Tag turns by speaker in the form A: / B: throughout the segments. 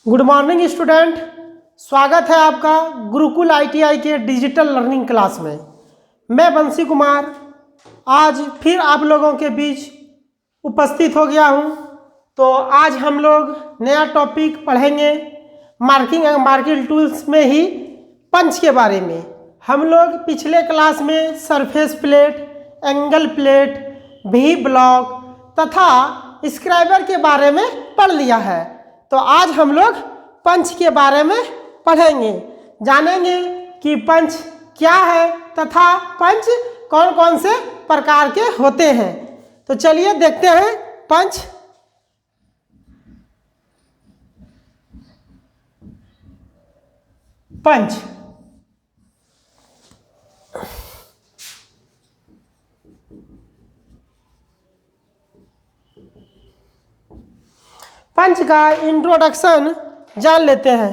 A: Good morning student, स्वागत है आपका गुरुकुल आईटीआई के डिजिटल लर्निंग क्लास में। मैं बंसी कुमार आज फिर आप लोगों के बीच उपस्थित हो गया हूं। तो आज हम लोग नया टॉपिक पढ़ेंगे मार्किंग एंड मार्किंग टूल्स में ही पंच के बारे में। हम लोग पिछले क्लास में surface plate, angle plate, V block तथा स्क्राइबर के बारे में पढ़ लिया है। तो आज हम लोग पंच के बारे में पढ़ेंगे, जानेंगे कि पंच क्या है तथा पंच कौन कौन से प्रकार के होते हैं। तो चलिए देखते हैं पंच। पंच पंच का इंट्रोडक्शन जान लेते हैं।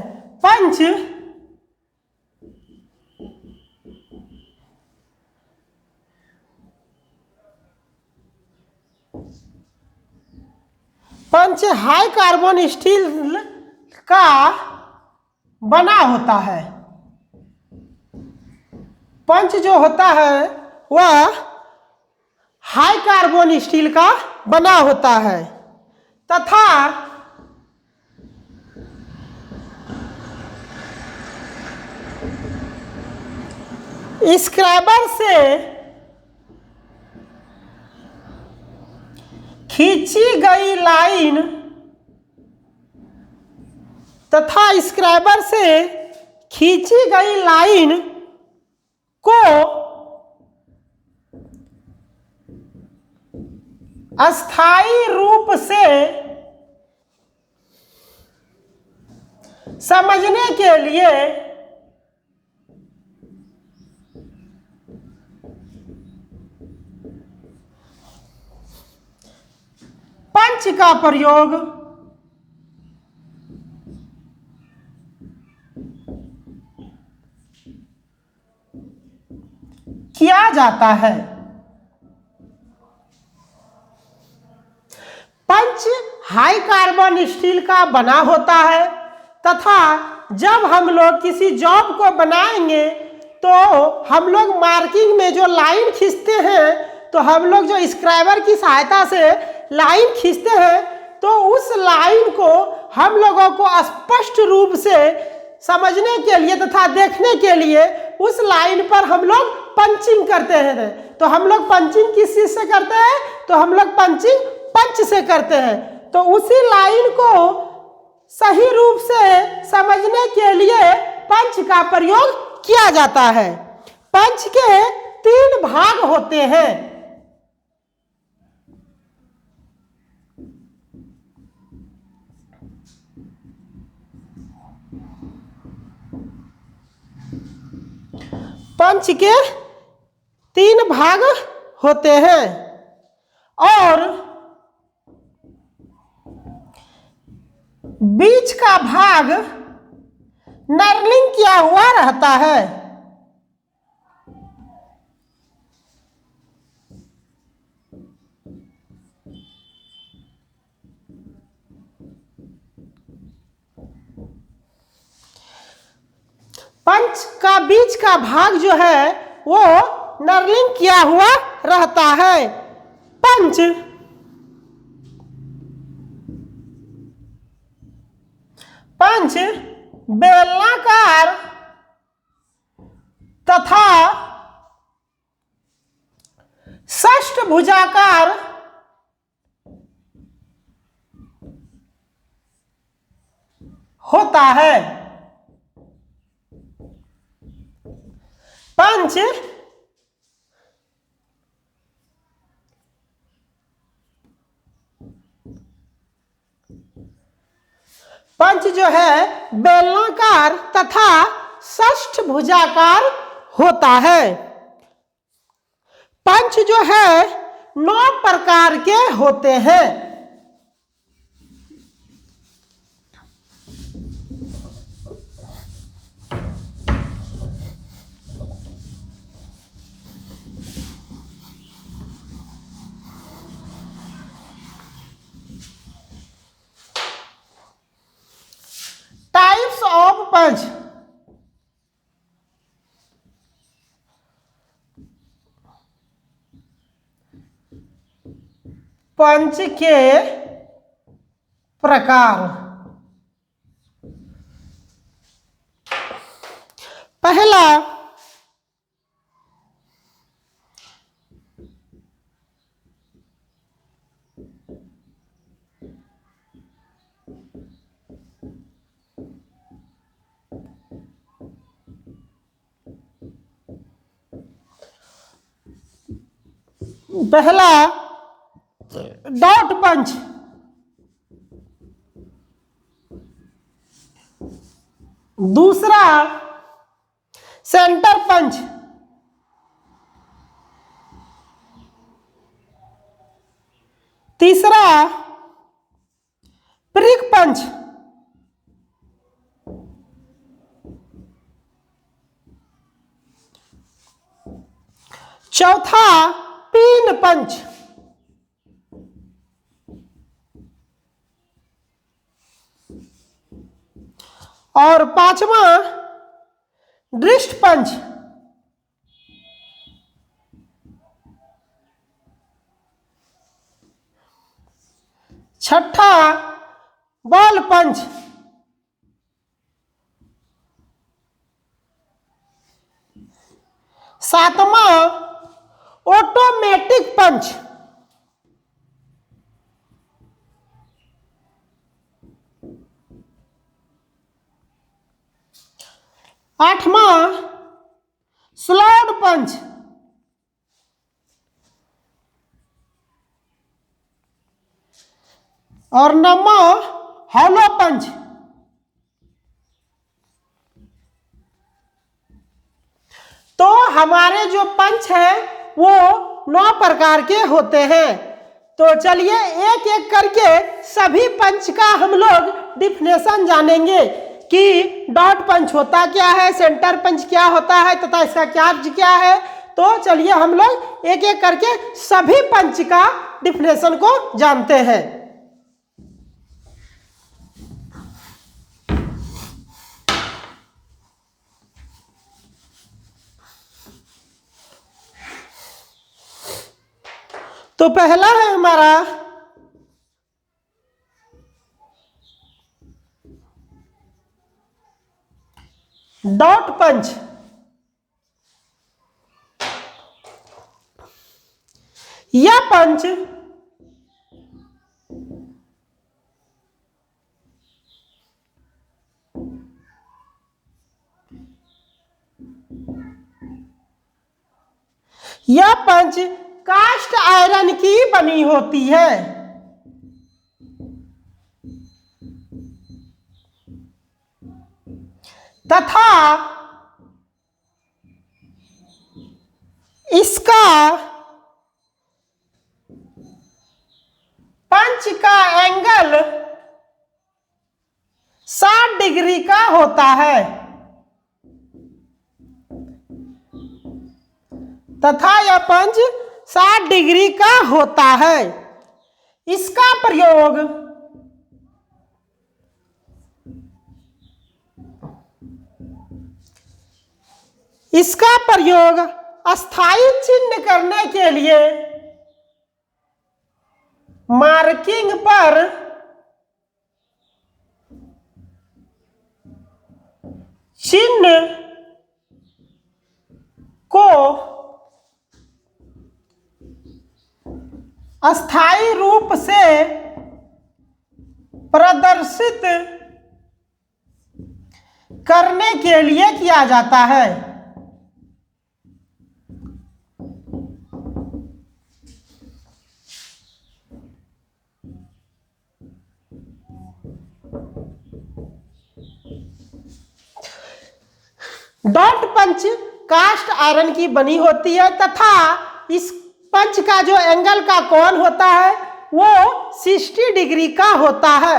A: पंच हाई कार्बन स्टील का बना होता है। पंच जो होता है वह हाई कार्बन स्टील का बना होता है तथा स्क्रैबर से खींची गई लाइन तथा स्क्रैबर से खींची गई लाइन को अस्थायी रूप से समझने के लिए पंच का प्रयोग किया जाता है। पंच हाई कार्बन स्टील का बना होता है तथा जब हम लोग किसी जॉब को बनाएंगे तो हम लोग मार्किंग में जो लाइन खींचते हैं, तो हम लोग जो स्क्राइबर की सहायता से लाइन खींचते हैं तो उस लाइन को हम लोगों को स्पष्ट रूप से समझने के लिए तथा देखने के लिए उस लाइन पर हम लोग पंचिंग करते हैं। तो हम लोग पंचिंग किस चीज से करते हैं? तो हम लोग पंचिंग पंच से करते हैं। तो उसी लाइन को सही रूप से समझने के लिए पंच का प्रयोग किया जाता है। पंच के 3 भाग होते हैं। पंच के 3 भाग होते हैं और बीच का भाग नर्लिंग किया हुआ रहता है। पंच का बीच का भाग जो है वो नर्लिंग किया हुआ रहता है। पंच बेलनाकार तथा षष्ठभुजाकार होता है। पंच जो है बेलनाकार तथा षष्ठभुजाकार होता है। पंच जो है 9 प्रकार के होते हैं। पंच पंच के प्रकार। पहला डॉट पंच, दूसरा सेंटर पंच, तीसरा प्रिक पंच, चौथा पिन पंच, और पांचवा ड्रिस्ट पंच। छठा बॉल पंच। सातवां ऑटोमेटिक पंच। आठवां स्लॉट पंच। और नौवां हॉलो पंच। तो हमारे जो पंच हैं वो 9 प्रकार के होते हैं। तो चलिए एक एक करके सभी पंच का हम लोग डिफिनेशन जानेंगे कि डॉट पंच होता क्या है, सेंटर पंच क्या होता है तथा इसका चार्ज क्या है। तो चलिए हम लोग एक एक करके सभी पंच का डिफिनेशन को जानते हैं। तो पहला है हमारा डॉट पंच। यह पंच कास्ट आयरन की बनी होती है तथा इसका पंच का एंगल 60 डिग्री का होता है तथा यह पंच 60 डिग्री का होता है। इसका प्रयोग अस्थाई चिन्ह करने के लिए मार्किंग पर चिन्ह को अस्थाई रूप से प्रदर्शित करने के लिए किया जाता है। डॉट पंच कास्ट आयरन की बनी होती है तथा इस पंच का जो एंगल का कोण होता है वो 60 डिग्री का होता है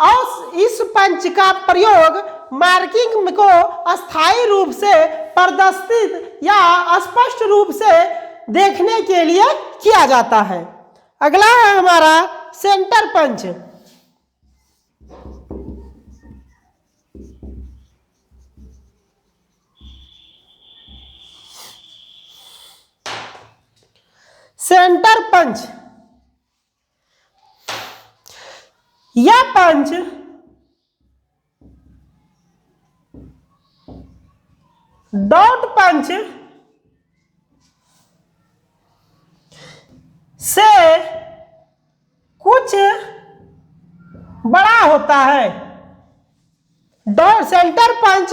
A: और इस पंच का प्रयोग मार्किंग को अस्थाई रूप से प्रदर्शित या स्पष्ट रूप से देखने के लिए किया जाता है। अगला है हमारा सेंटर पंच। सेंटर पंच। यह पंच डॉट पंच से कुछ बड़ा होता है। डॉट सेंटर पंच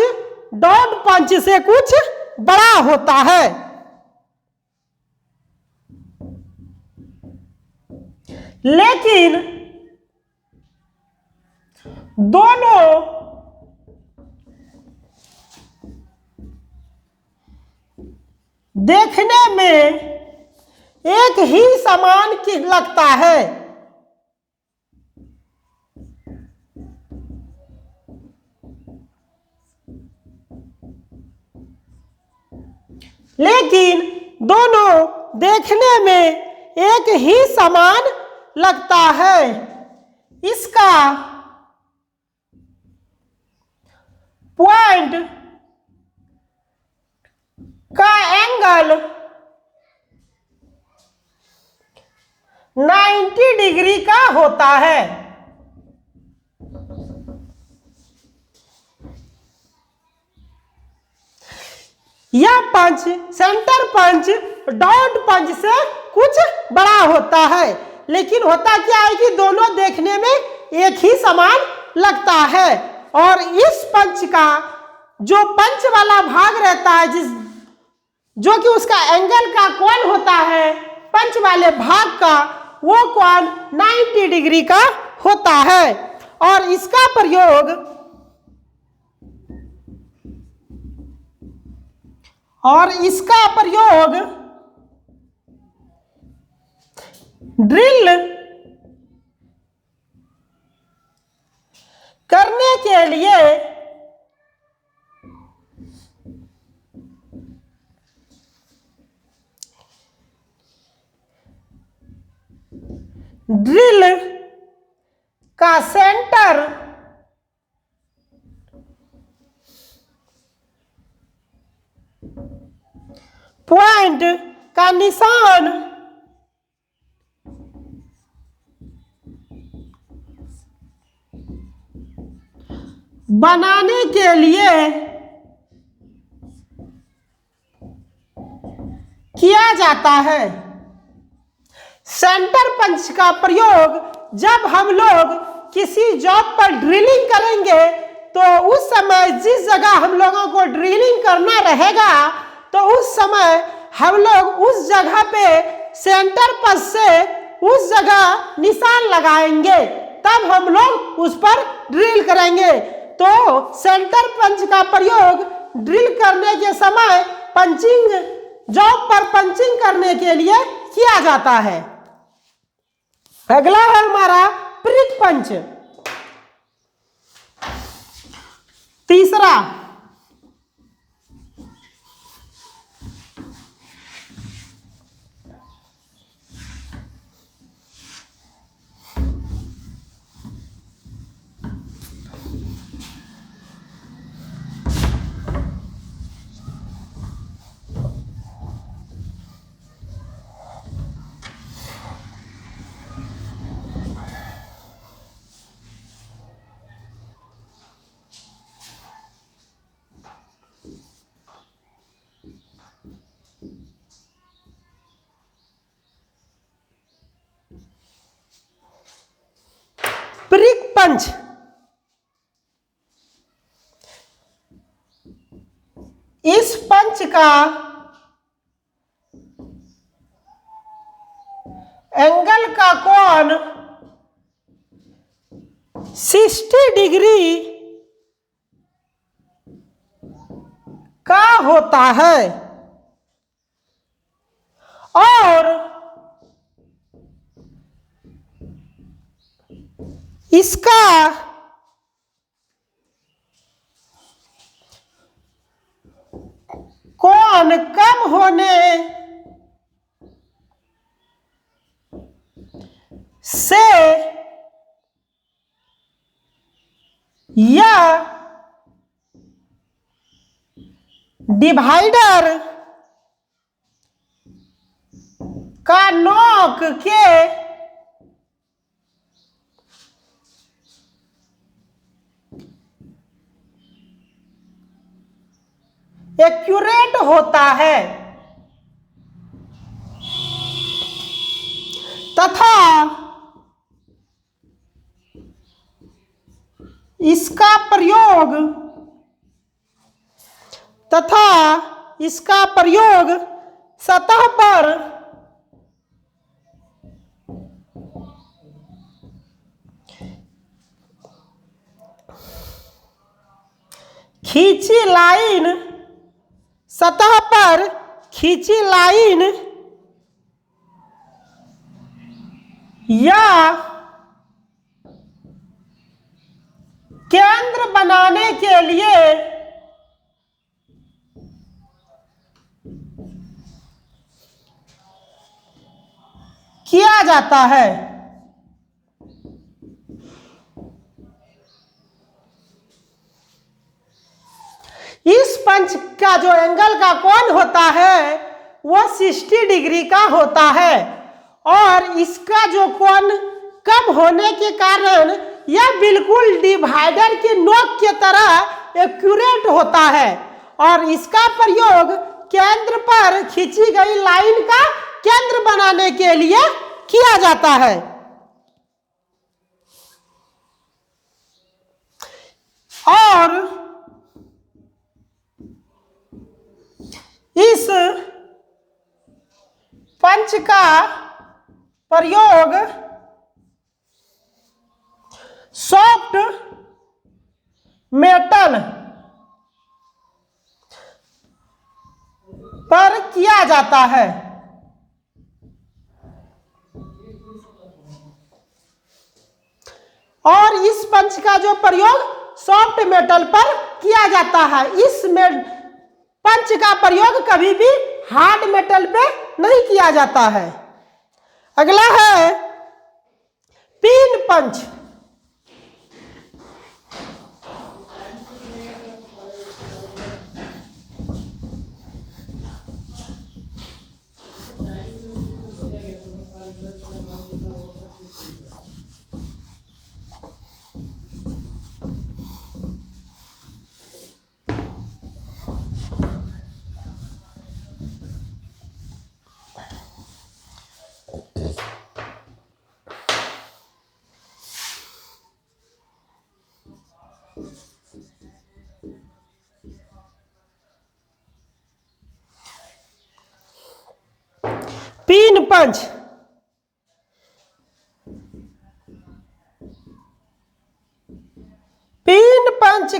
A: डॉट पंच से कुछ बड़ा होता है। लेकिन दोनों देखने में एक ही समान लगता है। लेकिन दोनों देखने में एक ही समान लगता है। इसका पॉइंट का एंगल 90 डिग्री का होता है। यह पंच सेंटर पंच डॉट पंच से कुछ बड़ा होता है। लेकिन होता क्या है कि दोनों देखने में एक ही समान लगता है। और इस पंच का जो पंच वाला भाग रहता है जो कि उसका एंगल का कोण होता है पंच वाले भाग का, वो कोण 90 डिग्री का होता है। और इसका प्रयोग ड्रिल करने के लिए ड्रिल का सेंटर पॉइंट का निशान बनाने के लिए किया जाता है। सेंटर पंच का प्रयोग जब हम लोग किसी जॉब पर ड्रिलिंग करेंगे तो उस समय जिस जगह हम लोगों को ड्रिलिंग करना रहेगा तो उस समय हम लोग उस जगह पे सेंटर पंच से उस जगह निशान लगाएंगे, तब हम लोग उस पर ड्रिल करेंगे। तो सेंटर पंच का प्रयोग ड्रिल करने के समय पंचिंग जॉब पर पंचिंग करने के लिए किया जाता है। अगला है हमारा प्रिक पंच। तीसरा प्रिक पंच इस पंच का एंगल का कोण 60 डिग्री का होता है और इसका कोण कम होने से यह डिवाइडर का नोक के एक्यूरेट होता है तथा इसका प्रयोग सतह पर खींची लाइन या केंद्र बनाने के लिए किया जाता है। इस पंच का जो एंगल का कोण होता है वो 60 डिग्री का होता है और इसका जो कोण कम होने के कारण यह बिल्कुल डिवाइडर के नोक की तरह एक्यूरेट होता है और इसका प्रयोग केंद्र पर खींची गई लाइन का केंद्र बनाने के लिए किया जाता है। और इस पंच का प्रयोग सॉफ्ट मेटल पर किया जाता है। और इस पंच का जो प्रयोग सॉफ्ट मेटल पर किया जाता है, इस पंच का प्रयोग कभी भी हार्ड मेटल पे नहीं किया जाता है। अगला है पिन पंच। पिन पंच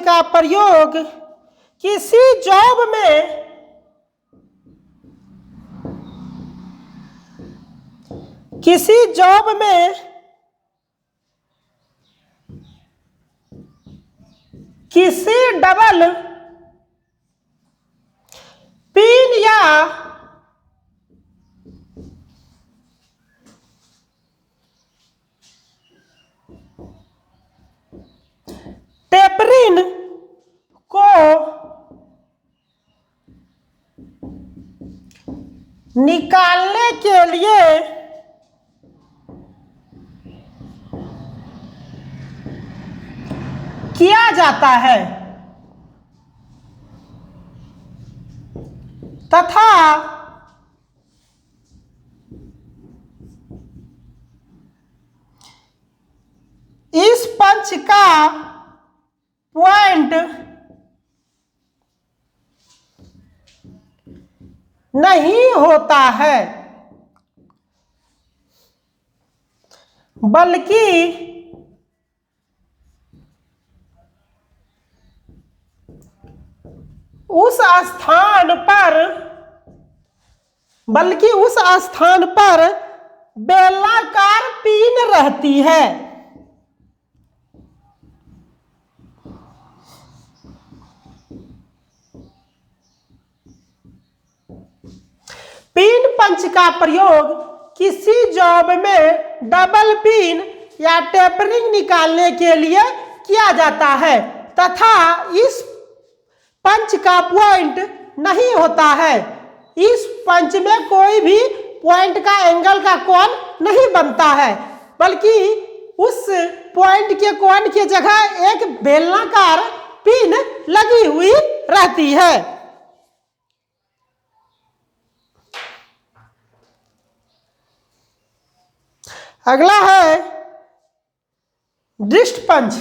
A: का प्रयोग किसी जॉब में किसी डबल पिन या टेपरिन को निकालने के लिए किया जाता है तथा इस पंच का पॉइंट नहीं होता है, बल्कि उस स्थान पर बेलनाकार पिन रहती है। पिन पंच का प्रयोग किसी जॉब में डबल पिन या टेपरिंग निकालने के लिए किया जाता है तथा इस पंच का पॉइंट नहीं होता है। इस पंच में कोई भी पॉइंट का एंगल का कोण नहीं बनता है, बल्कि उस पॉइंट के कोण की जगह एक बेलनाकार पिन लगी हुई रहती है। अगला है दृष्ट पंच।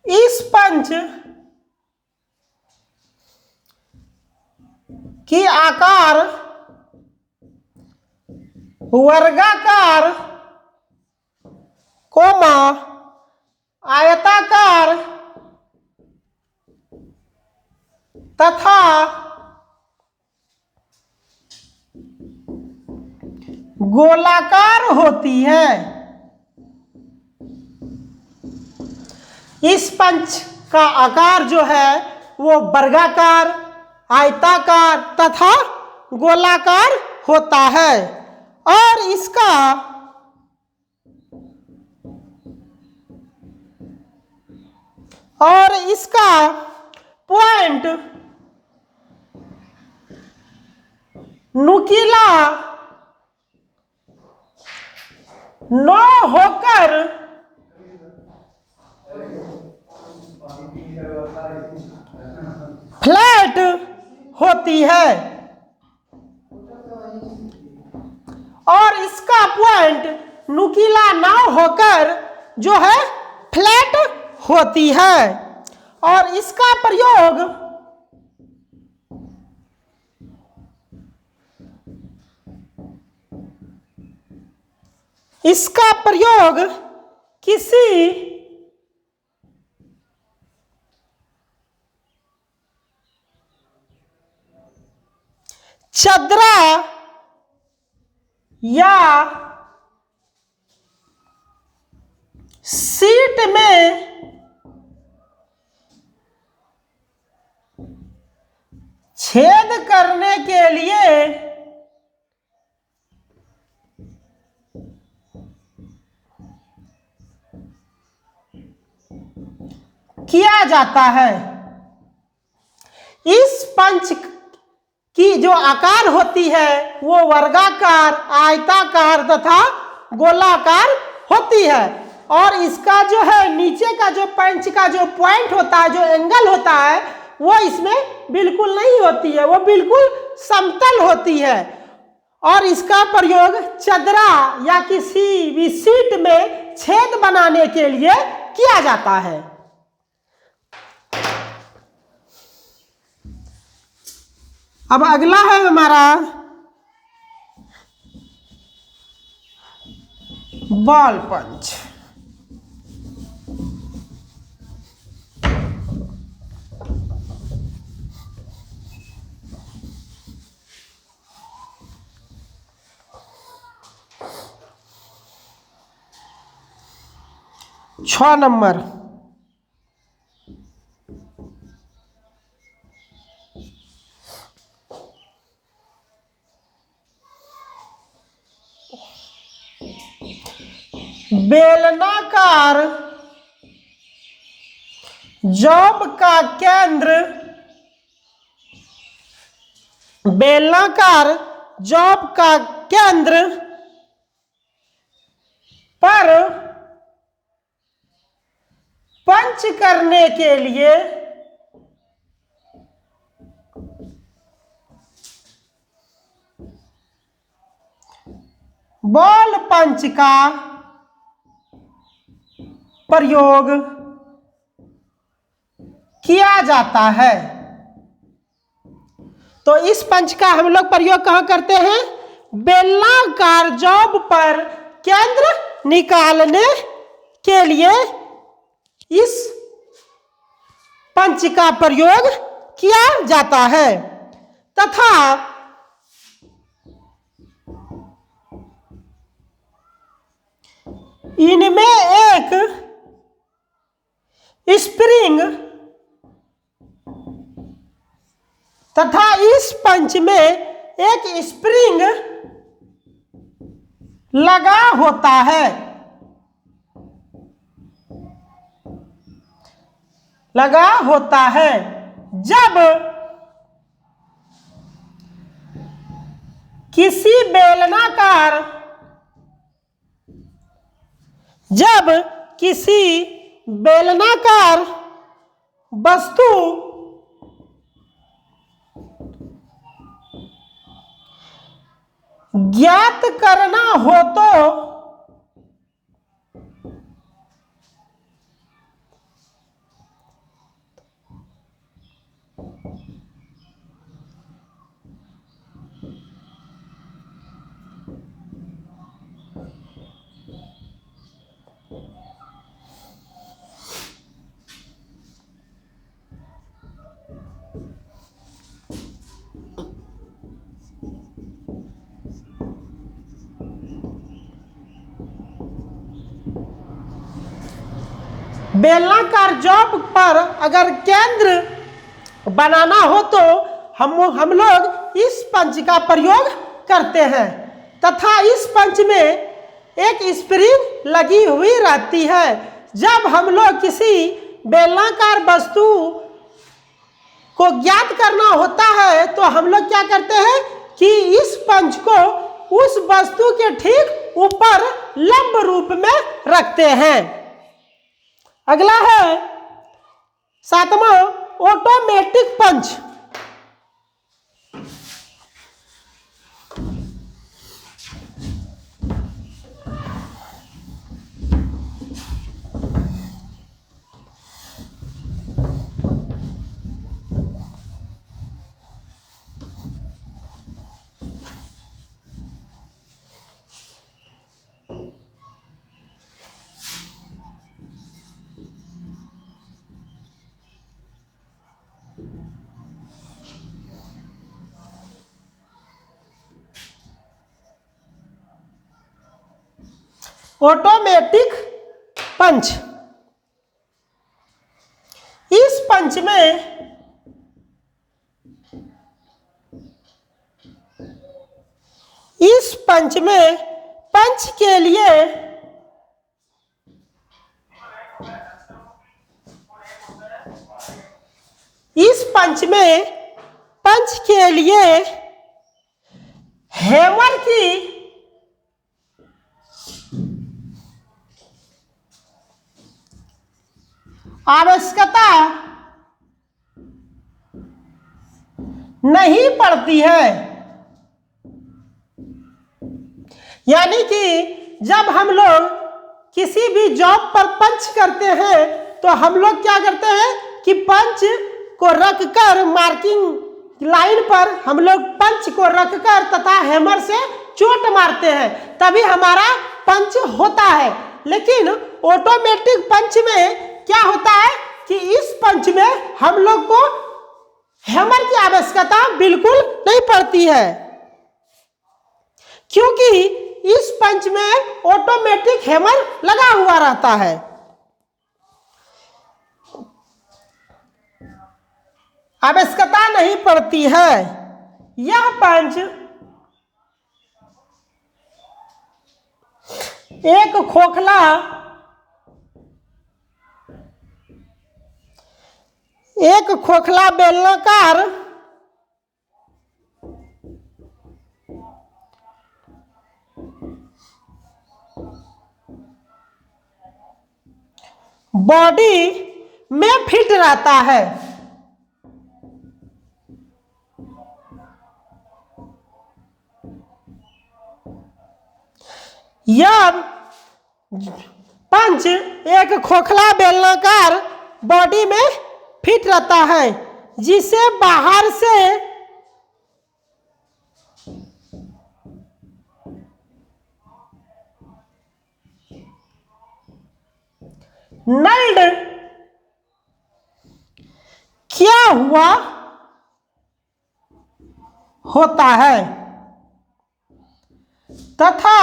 A: इस पंच की आकार वर्गाकार, कोमा आयताकार तथा गोलाकार होती है। इस पंच का आकार जो है वो वर्गाकार, आयताकार तथा गोलाकार होता है और इसका पॉइंट नुकीला न होकर फ्लैट होती है और इसका पॉइंट नुकीला ना होकर जो है फ्लैट होती है और इसका प्रयोग किसी चदरा या सीट में छेद करने के लिए किया जाता है। इस पंच की जो आकार होती है वो वर्गाकार, आयताकार तथा गोलाकार होती है और इसका जो है नीचे का जो पंच का जो पॉइंट होता है, जो एंगल होता है, वो इसमें बिल्कुल नहीं होती है, वो बिल्कुल समतल होती है और इसका प्रयोग चदरा या किसी भी सीट में छेद बनाने के लिए किया जाता है। अब अगला है हमारा बॉल पंच। छह नंबर बेलनाकार जॉब का केंद्र, बेलनाकार जॉब का केंद्र पर पंच करने के लिए बॉल पंच का प्रयोग किया जाता है। तो इस पंच का हम लोग प्रयोग कहां करते हैं? बेलनाकार जॉब पर केंद्र निकालने के लिए इस पंच का प्रयोग किया जाता है तथा इनमें एक स्प्रिंग तथा इस पंच में एक स्प्रिंग लगा होता है। लगा होता है। जब किसी बेलनाकार वस्तु ज्ञात करना हो तो बेलनाकार जॉब पर अगर केंद्र बनाना हो तो हम लोग इस पंच का प्रयोग करते हैं तथा इस पंच में एक स्प्रिंग लगी हुई रहती है। जब हम लोग किसी बेलनाकार वस्तु को ज्ञात करना होता है तो हम लोग क्या करते हैं कि इस पंच को उस वस्तु के ठीक ऊपर लंब रूप में रखते हैं। अगला है 7वां ऑटोमेटिक पंच। ऑटोमेटिक पंच। इस पंच में पंच के लिए हैमर की आवश्यकता नहीं पड़ती है। यानी कि जब हम लोग किसी भी जॉब पर पंच करते हैं तो हम लोग क्या करते हैं कि पंच को रखकर मार्किंग लाइन पर हम लोग पंच को रखकर तथा हैमर से चोट मारते हैं तभी हमारा पंच होता है। लेकिन ऑटोमेटिक पंच में क्या होता है कि इस पंच में हम लोग को हैमर की आवश्यकता बिल्कुल नहीं पड़ती है क्योंकि इस पंच में ऑटोमेटिक हैमर लगा हुआ रहता है। आवश्यकता नहीं पड़ती है। यह पंच एक खोखला बेलनाकार बॉडी में फिट रहता है। यह पंच एक खोखला बेलनाकार बॉडी में फिट रहता है जिसे बाहर से नल्ड हुआ होता है तथा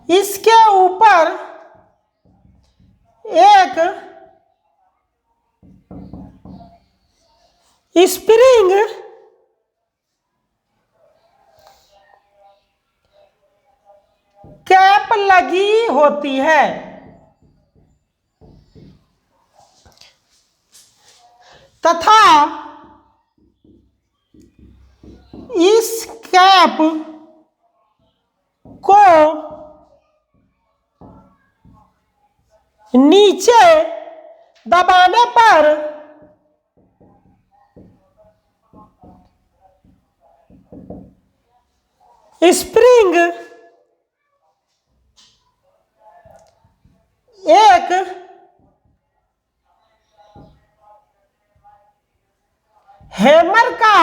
A: इसके ऊपर एक स्प्रिंग कैप लगी होती है तथा इस कैप को नीचे दबाने पर स्प्रिंग एक हैमर का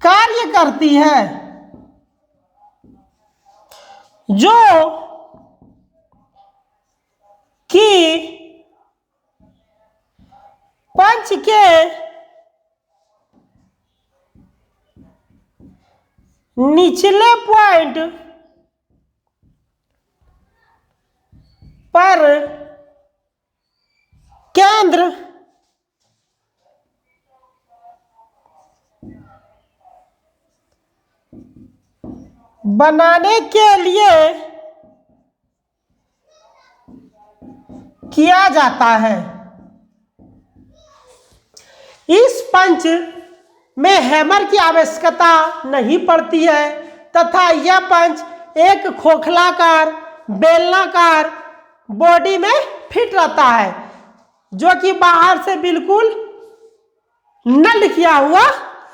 A: कार्य करती है जो कि पंच के निचले पॉइंट पर केंद्र बनाने के लिए किया जाता है। इस पंच में हैमर की आवश्यकता नहीं पड़ती है तथा यह पंच एक खोखलाकार बेलनाकार बॉडी में फिट रहता है जो कि बाहर से बिल्कुल नल्ड किया हुआ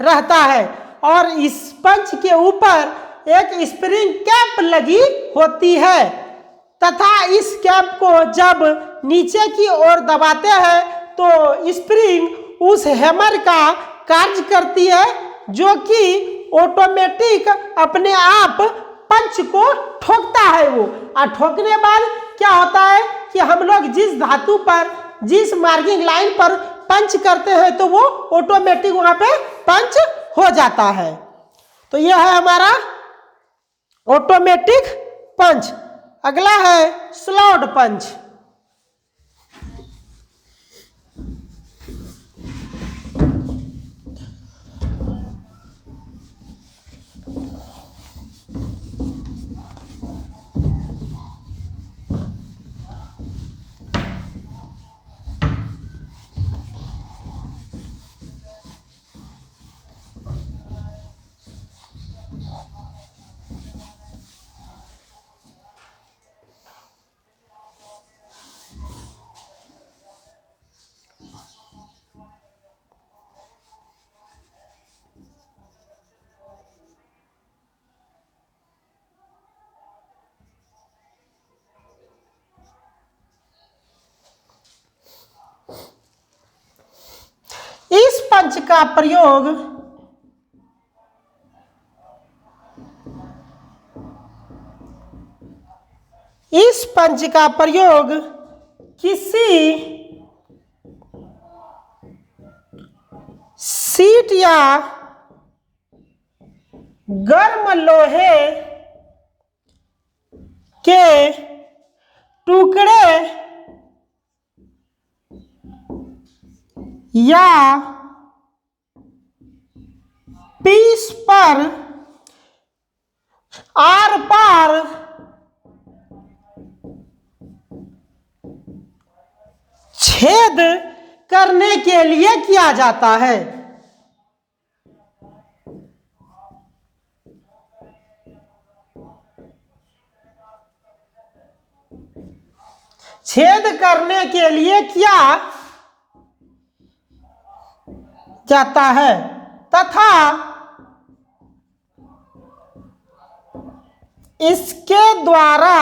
A: रहता है और इस पंच के ऊपर एक स्प्रिंग कैप लगी होती है तथा इस कैप को जब नीचे की ओर दबाते हैं तो स्प्रिंग उस हैमर का कार्य करती है जो कि ऑटोमेटिक अपने आप पंच को ठोकता है वो और ठोकने बाद क्या होता है कि हम लोग जिस धातु पर जिस मार्किंग लाइन पर पंच करते हैं तो वो ऑटोमेटिक वहां पे पंच हो जाता है। तो यह है हमारा ऑटोमेटिक पंच। अगला है स्लॉट पंच। इस पंच का प्रयोग किसी सीट या गर्म लोहे के टुकड़े या पीस पर आर पार छेद करने के लिए किया जाता है। छेद करने के लिए किया जाता है तथा इसके द्वारा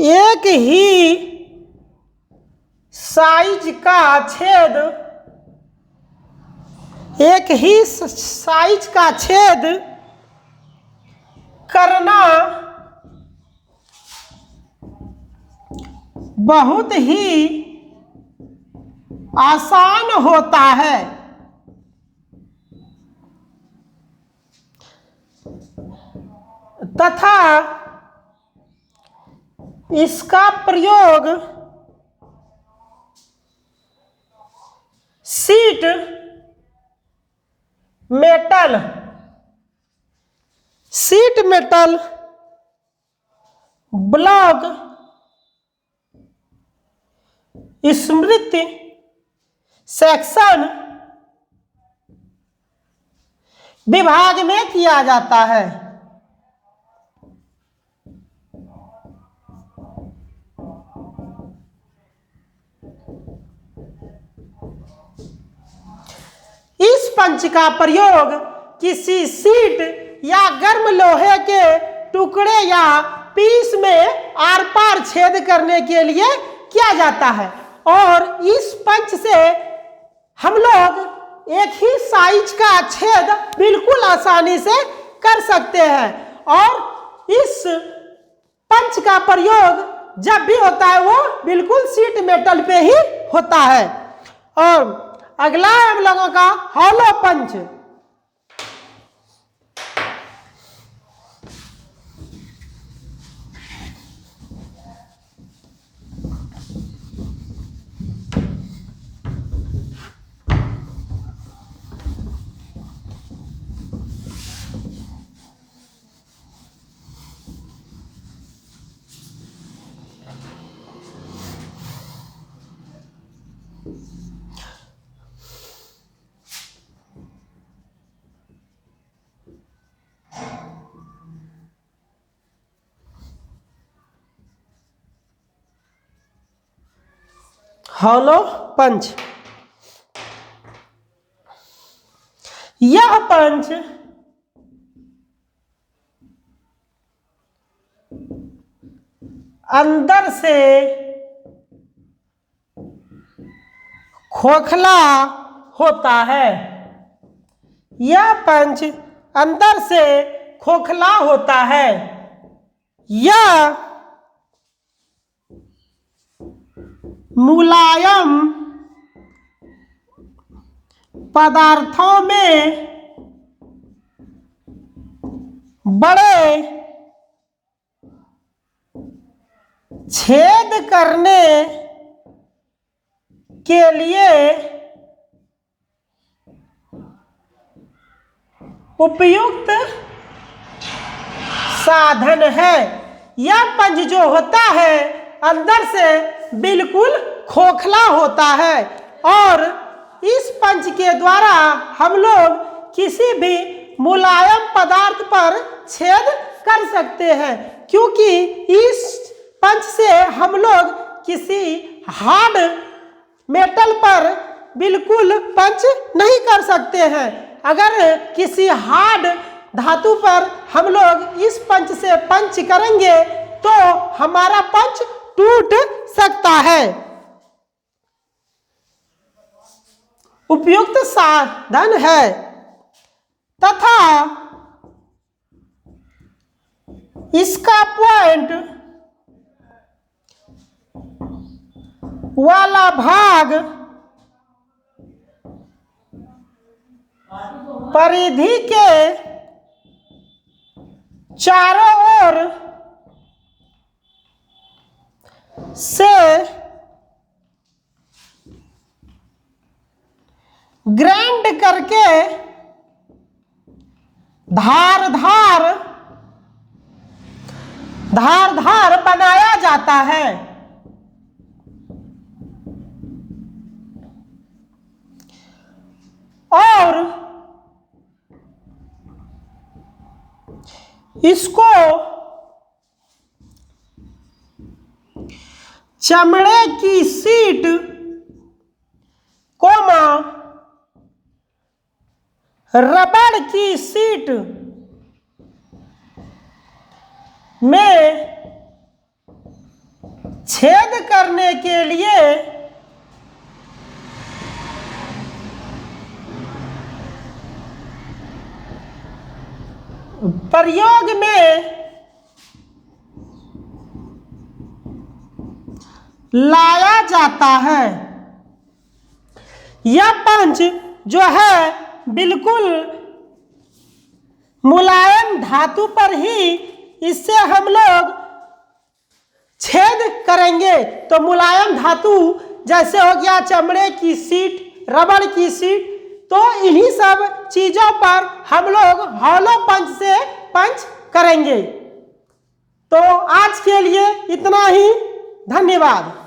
A: एक ही साइज का छेद करना बहुत ही आसान होता है। तथा इसका प्रयोग शीट मेटल ब्लॉक स्मृति सेक्शन विभाग में किया जाता है। इस पंच का प्रयोग किसी शीट या गर्म लोहे के टुकड़े या पीस में आर पार छेद करने के लिए किया जाता है और इस पंच से हम लोग एक ही साइज का छेद बिल्कुल आसानी से कर सकते हैं। और इस पंच का प्रयोग जब भी होता है वो बिल्कुल शीट मेटल पे ही होता है। और अगला है हम लोगों का हॉलो पंच। Hollow punch. यह पंच अंदर से खोखला होता है। यह पंच अंदर से खोखला होता है। यह मुलायम पदार्थों में बड़े छेद करने के लिए उपयुक्त साधन है। यह पंच जो होता है अंदर से बिल्कुल खोखला होता है और इस पंच के द्वारा हम लोग किसी भी मुलायम पदार्थ पर छेद कर सकते हैं, क्योंकि इस पंच से हम लोग किसी हार्ड मेटल पर बिल्कुल पंच नहीं कर सकते हैं। अगर किसी हार्ड धातु पर हम लोग इस पंच से पंच करेंगे तो हमारा पंच टूट सकता है। उपयुक्त साधन है तथा इसका पॉइंट वाला भाग परिधि के चारों ओर से ग्राइंड करके धार बनाया जाता है। और इसको चमड़े की शीट कोमा रबड़ की शीट में छेद करने के लिए प्रयोग में लाया जाता है। यह पंच जो है बिल्कुल मुलायम धातु पर ही इससे हम लोग छेद करेंगे। तो मुलायम धातु जैसे हो गया चमड़े की सीट, रबड़ की सीट, तो इन्हीं सब चीजों पर हम लोग हॉलो पंच से पंच करेंगे। तो आज के लिए इतना ही, धन्यवाद।